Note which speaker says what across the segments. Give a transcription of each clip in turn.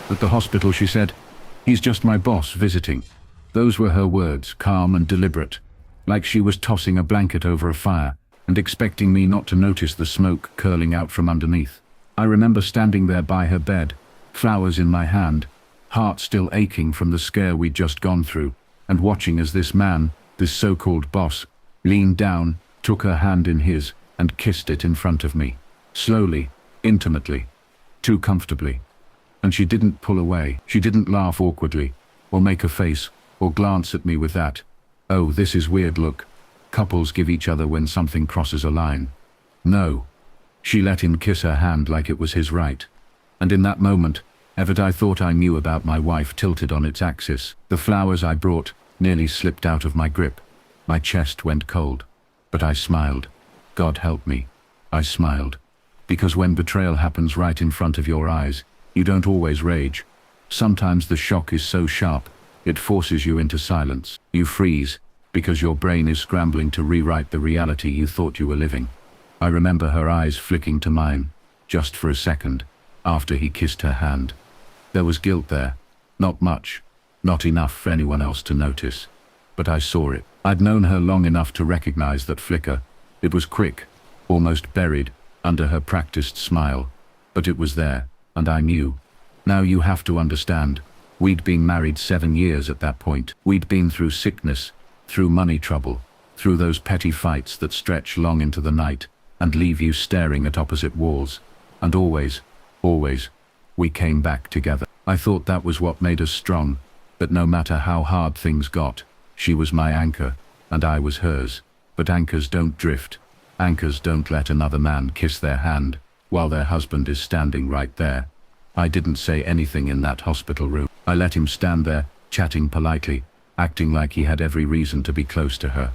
Speaker 1: At the hospital, she said, "He's just my boss visiting." Those were her words, calm and deliberate, like she was tossing a blanket over a fire and expecting me not to notice the smoke curling out from underneath. I remember standing there by her bed, flowers in my hand, heart still aching from the scare we'd just gone through, and watching as this man, this so-called boss, leaned down, took her hand in his, and kissed it in front of me. Slowly, intimately, too comfortably. And she didn't pull away, she didn't laugh awkwardly, or make a face, or glance at me with that, "Oh, this is weird" look couples give each other when something crosses a line. No. She let him kiss her hand like it was his right. And in that moment, everything I thought I knew about my wife tilted on its axis. The flowers I brought nearly slipped out of my grip. My chest went cold. But I smiled. God help me. I smiled. Because when betrayal happens right in front of your eyes, you don't always rage. Sometimes the shock is so sharp, it forces you into silence. You freeze, because your brain is scrambling to rewrite the reality you thought you were living. I remember her eyes flicking to mine, just for a second, after he kissed her hand. There was guilt there. Not much. Not enough for anyone else to notice. But I saw it. I'd known her long enough to recognize that flicker. It was quick, almost buried, under her practiced smile. But it was there, and I knew. Now you have to understand. We'd been married 7 years at that point. We'd been through sickness, through money trouble, through those petty fights that stretch long into the night and leave you staring at opposite walls. And always, we came back together. I thought that was what made us strong, that no matter how hard things got, she was my anchor, and I was hers. But anchors don't drift. Anchors don't let another man kiss their hand while their husband is standing right there. I didn't say anything in that hospital room. I let him stand there, chatting politely, acting like he had every reason to be close to her.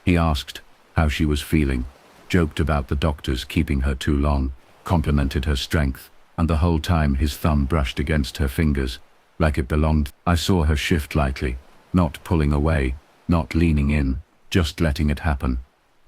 Speaker 1: He asked how she was feeling, joked about the doctors keeping her too long, complimented her strength, and the whole time his thumb brushed against her fingers, like it belonged. I saw her shift lightly, not pulling away, not leaning in, just letting it happen.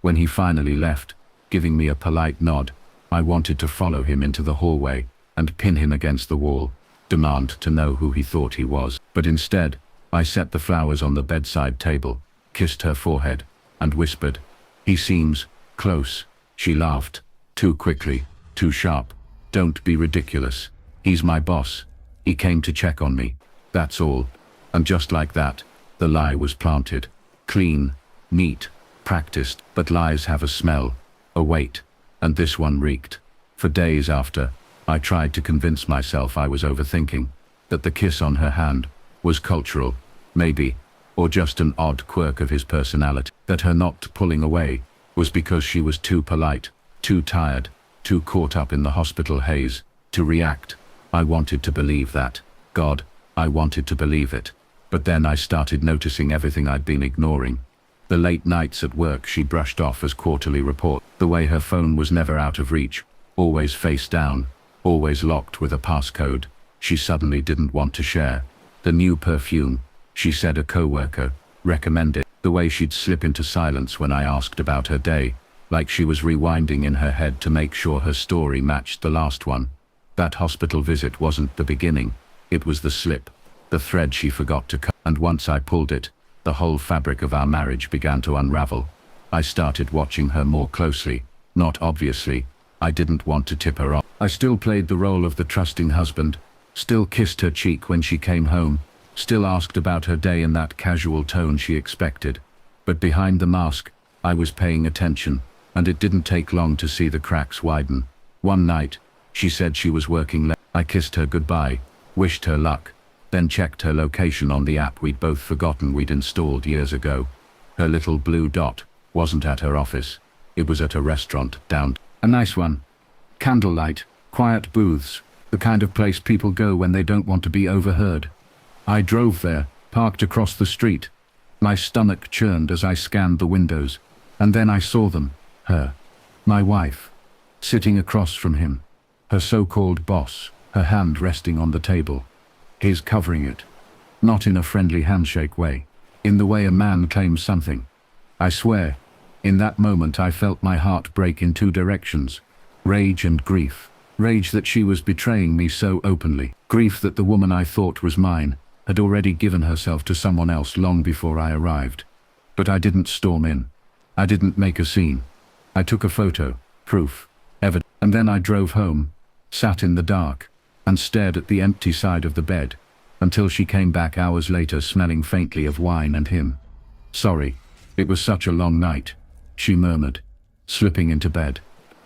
Speaker 1: When he finally left, giving me a polite nod, I wanted to follow him into the hallway and pin him against the wall, demand to know who he thought he was. But instead, I set the flowers on the bedside table, kissed her forehead, and whispered, "He seems close." She laughed, too quickly, too sharp. "Don't be ridiculous. He's my boss. He came to check on me. That's all." And just like that, the lie was planted. Clean, neat, practiced, but lies have a smell, a weight, and this one reeked. For days after, I tried to convince myself I was overthinking, that the kiss on her hand was cultural, maybe, or just an odd quirk of his personality, that her not pulling away was because she was too polite, too tired, too caught up in the hospital haze, to react. I wanted to believe that. God, I wanted to believe it. But then I started noticing everything I'd been ignoring. The late nights at work she brushed off as quarterly report, the way her phone was never out of reach, always face down, always locked with a passcode she suddenly didn't want to share. The new perfume, she said a coworker recommended. The way she'd slip into silence when I asked about her day, like she was rewinding in her head to make sure her story matched the last one. That hospital visit wasn't the beginning, it was the slip, the thread she forgot to cut. And once I pulled it, the whole fabric of our marriage began to unravel. I started watching her more closely, not obviously. I didn't want to tip her off. I still played the role of the trusting husband, still kissed her cheek when she came home, still asked about her day in that casual tone she expected. But behind the mask, I was paying attention, and it didn't take long to see the cracks widen. One night, she said she was working late. I kissed her goodbye, wished her luck, then checked her location on the app we'd both forgotten we'd installed years ago. Her little blue dot wasn't at her office. It was at a restaurant down. A nice one. Candlelight, quiet booths, the kind of place people go when they don't want to be overheard. I drove there, parked across the street. My stomach churned as I scanned the windows, and then I saw them, her, my wife, sitting across from him, her so-called boss, her hand resting on the table, his covering it, not in a friendly handshake way, in the way a man claims something. I swear, in that moment I felt my heart break in two directions, rage and grief. Rage that she was betraying me so openly. Grief that the woman I thought was mine had already given herself to someone else long before I arrived. But I didn't storm in. I didn't make a scene. I took a photo, proof, evidence, and then I drove home, sat in the dark, and stared at the empty side of the bed, until she came back hours later smelling faintly of wine and him. "Sorry, it was such a long night," she murmured, slipping into bed,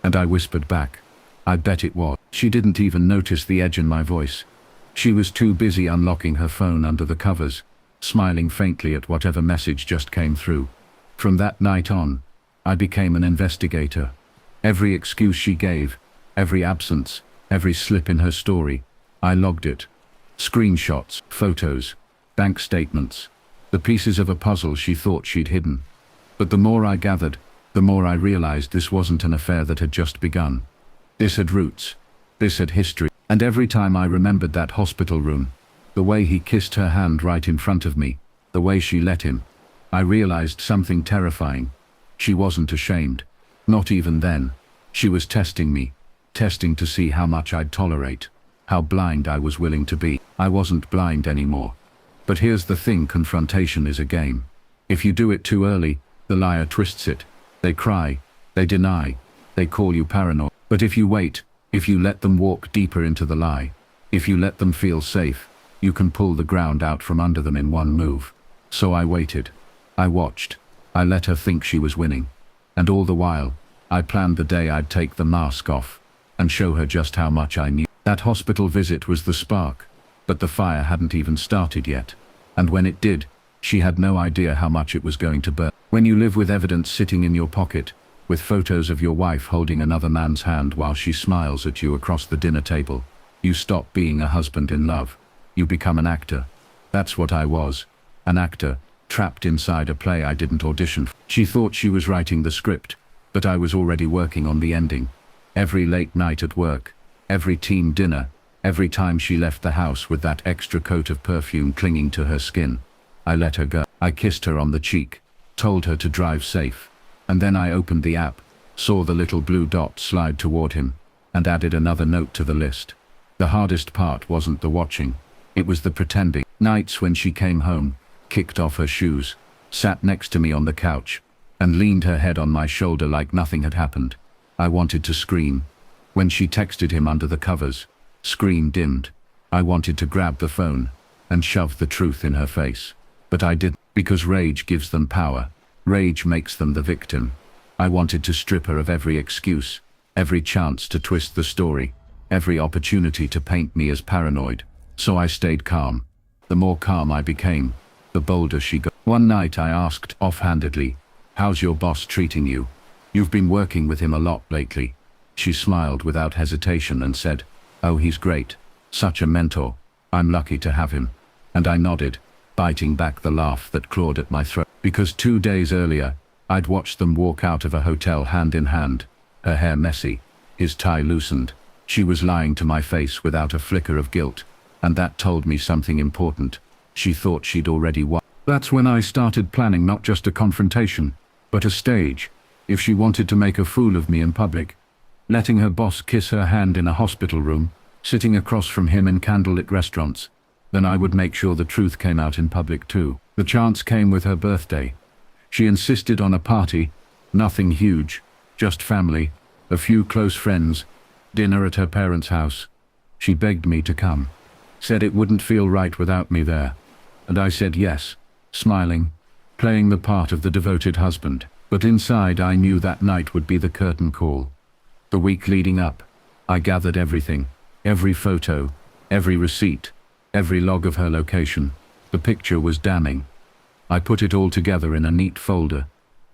Speaker 1: and I whispered back, "I bet it was." She didn't even notice the edge in my voice. She was too busy unlocking her phone under the covers, smiling faintly at whatever message just came through. From that night on, I became an investigator. Every excuse she gave, every absence, every slip in her story, I logged it. Screenshots, photos, bank statements, the pieces of a puzzle she thought she'd hidden. But the more I gathered, the more I realized this wasn't an affair that had just begun. This had roots. This had history. And every time I remembered that hospital room, the way he kissed her hand right in front of me, the way she let him, I realized something terrifying. She wasn't ashamed. Not even then. She was testing me, testing to see how much I'd tolerate, how blind I was willing to be. I wasn't blind anymore. But here's the thing, confrontation is a game. If you do it too early, the liar twists it. They cry, they deny, they call you paranoid. But if you wait, if you let them walk deeper into the lie, if you let them feel safe, you can pull the ground out from under them in one move. So I waited. I watched. I let her think she was winning. And all the while, I planned the day I'd take the mask off and show her just how much I knew. That hospital visit was the spark, but the fire hadn't even started yet. And when it did, she had no idea how much it was going to burn. When you live with evidence sitting in your pocket, with photos of your wife holding another man's hand while she smiles at you across the dinner table, you stop being a husband in love. You become an actor. That's what I was. An actor, trapped inside a play I didn't audition for. She thought she was writing the script, but I was already working on the ending. Every late night at work, every team dinner, every time she left the house with that extra coat of perfume clinging to her skin, I let her go. I kissed her on the cheek, told her to drive safe, and then I opened the app, saw the little blue dot slide toward him, and added another note to the list. The hardest part wasn't the watching, it was the pretending. Nights when she came home, kicked off her shoes, sat next to me on the couch, and leaned her head on my shoulder like nothing had happened. I wanted to scream. When she texted him under the covers, screen dimmed. I wanted to grab the phone and shove the truth in her face. But I didn't, because rage gives them power. Rage makes them the victim. I wanted to strip her of every excuse, every chance to twist the story, every opportunity to paint me as paranoid. So I stayed calm. The more calm I became, the bolder she got. One night I asked offhandedly, "How's your boss treating you? You've been working with him a lot lately." She smiled without hesitation and said, "Oh, he's great. Such a mentor. I'm lucky to have him." And I nodded, biting back the laugh that clawed at my throat. Because 2 days earlier, I'd watched them walk out of a hotel hand in hand, her hair messy, his tie loosened. She was lying to my face without a flicker of guilt, and that told me something important. She thought she'd already won. That's when I started planning not just a confrontation, but a stage. If she wanted to make a fool of me in public, letting her boss kiss her hand in a hospital room, sitting across from him in candlelit restaurants, then I would make sure the truth came out in public too. The chance came with her birthday. She insisted on a party, nothing huge, just family, a few close friends, dinner at her parents' house. She begged me to come, said it wouldn't feel right without me there. And I said yes, smiling, playing the part of the devoted husband. But inside I knew that night would be the curtain call. The week leading up, I gathered everything, every photo, every receipt, every log of her location. The picture was damning. I put it all together in a neat folder,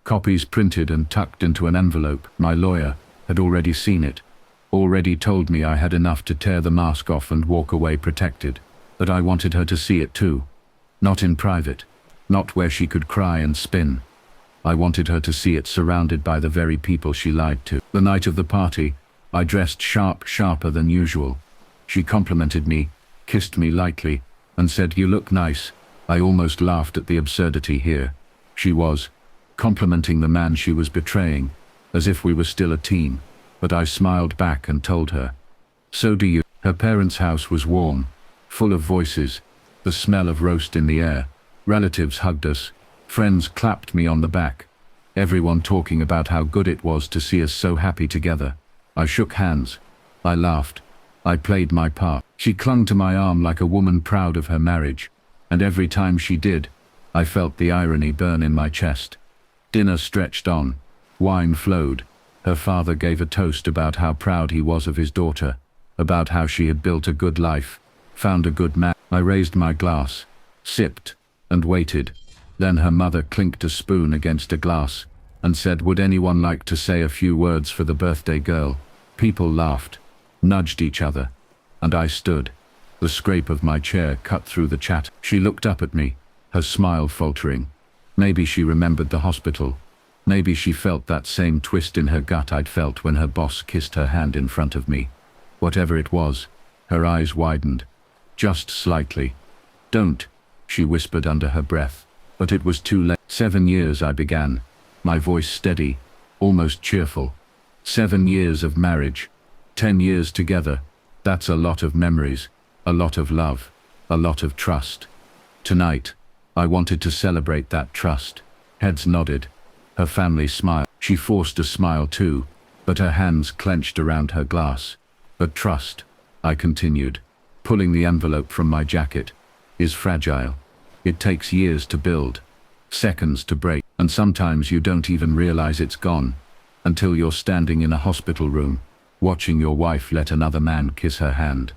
Speaker 1: copies printed and tucked into an envelope. My lawyer had already seen it, already told me I had enough to tear the mask off and walk away protected. But I wanted her to see it too. Not in private, not where she could cry and spin. I wanted her to see it surrounded by the very people she lied to. The night of the party, I dressed sharper than usual. She complimented me, kissed me lightly, and said, "You look nice." I almost laughed at the absurdity here. She was complimenting the man she was betraying, as if we were still a team. But I smiled back and told her, So do you. Her parents' house was warm, full of voices, the smell of roast in the air. Relatives hugged us. Friends clapped me on the back. Everyone talking about how good it was to see us so happy together. I shook hands. I laughed. I played my part. She clung to my arm like a woman proud of her marriage, and every time she did, I felt the irony burn in my chest. Dinner stretched on. Wine flowed. Her father gave a toast about how proud he was of his daughter, about how she had built a good life, found a good man. I raised my glass, sipped, and waited. Then her mother clinked a spoon against a glass and said, "Would anyone like to say a few words for the birthday girl?" People laughed, nudged each other, and I stood. The scrape of my chair cut through the chat. She looked up at me, her smile faltering. Maybe she remembered the hospital. Maybe she felt that same twist in her gut I'd felt when her boss kissed her hand in front of me. Whatever it was, her eyes widened, just slightly. "Don't," she whispered under her breath. But it was too late. 7 years, I began, my voice steady, almost cheerful. 7 years of marriage, 10 years together. That's a lot of memories, a lot of love, a lot of trust. Tonight, I wanted to celebrate that trust. Heads nodded. Her family smiled. She forced a smile too, but her hands clenched around her glass. "But trust," I continued, pulling the envelope from my jacket, "is fragile. It takes years to build, seconds to break, and sometimes you don't even realize it's gone until you're standing in a hospital room, watching your wife let another man kiss her hand."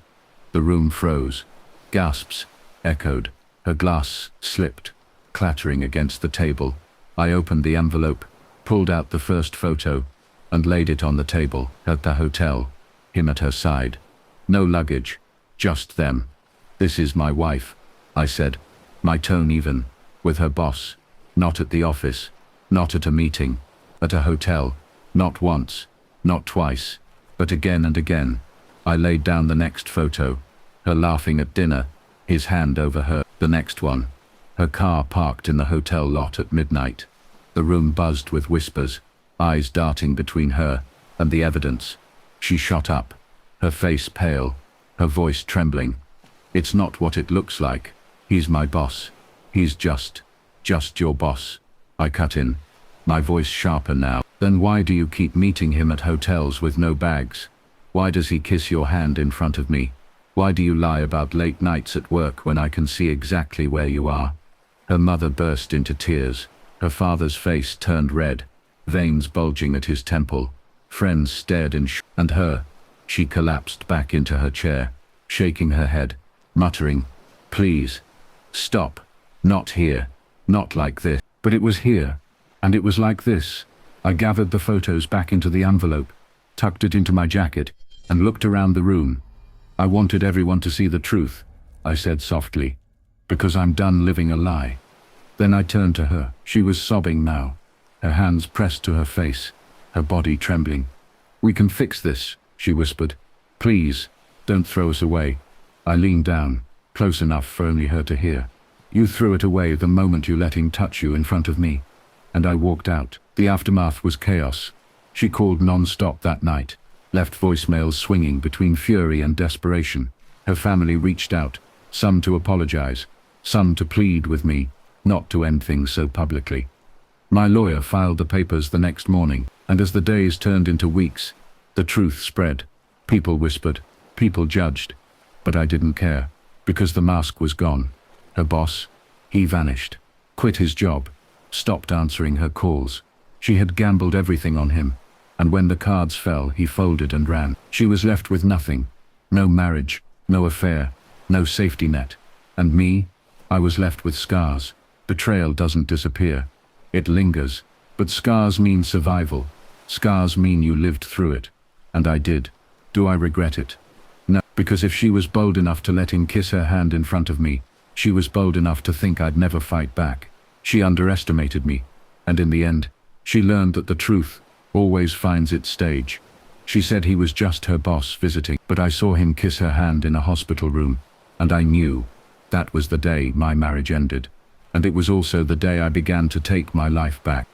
Speaker 1: The room froze. Gasps echoed. Her glass slipped, clattering against the table. I opened the envelope, pulled out the first photo, and laid it on the table. At the hotel, him at her side. No luggage, just them. "This is my wife," I said, my tone even, with her boss. Not at the office, not at a meeting, at a hotel. Not once, not twice, but again and again. I laid down the next photo, her laughing at dinner, his hand over her. The next one, her car parked in the hotel lot at midnight. The room buzzed with whispers, eyes darting between her and the evidence. She shot up, her face pale, her voice trembling. "It's not what it looks like. He's my boss. He's just your boss." I cut in, my voice sharper now. "Then why do you keep meeting him at hotels with no bags? Why does he kiss your hand in front of me? Why do you lie about late nights at work when I can see exactly where you are?" Her mother burst into tears. Her father's face turned red, veins bulging at his temple. Friends stared in shock. And her, she collapsed back into her chair, shaking her head, muttering, "Please, stop. Not here. Not like this." But it was here, and it was like this. I gathered the photos back into the envelope, tucked it into my jacket, and looked around the room. "I wanted everyone to see the truth," I said softly, "because I'm done living a lie." Then I turned to her. She was sobbing now, her hands pressed to her face, her body trembling. "We can fix this," she whispered. "Please, don't throw us away." I leaned down, close enough for only her to hear. "You threw it away the moment you let him touch you in front of me." And I walked out. The aftermath was chaos. She called non-stop that night, left voicemails swinging between fury and desperation. Her family reached out, some to apologize, some to plead with me not to end things so publicly. My lawyer filed the papers the next morning, and as the days turned into weeks, the truth spread. People whispered, people judged, but I didn't care, because the mask was gone. Her boss, he vanished, quit his job, stopped answering her calls. She had gambled everything on him, and when the cards fell, he folded and ran. She was left with nothing. No marriage, no affair, no safety net. And me, I was left with scars. Betrayal doesn't disappear. It lingers. But scars mean survival. Scars mean you lived through it. And I did. Do I regret it? No, because if she was bold enough to let him kiss her hand in front of me, she was bold enough to think I'd never fight back. She underestimated me, and in the end, she learned that the truth always finds its stage. She said he was just her boss visiting, but I saw him kiss her hand in a hospital room, and I knew that was the day my marriage ended. And it was also the day I began to take my life back.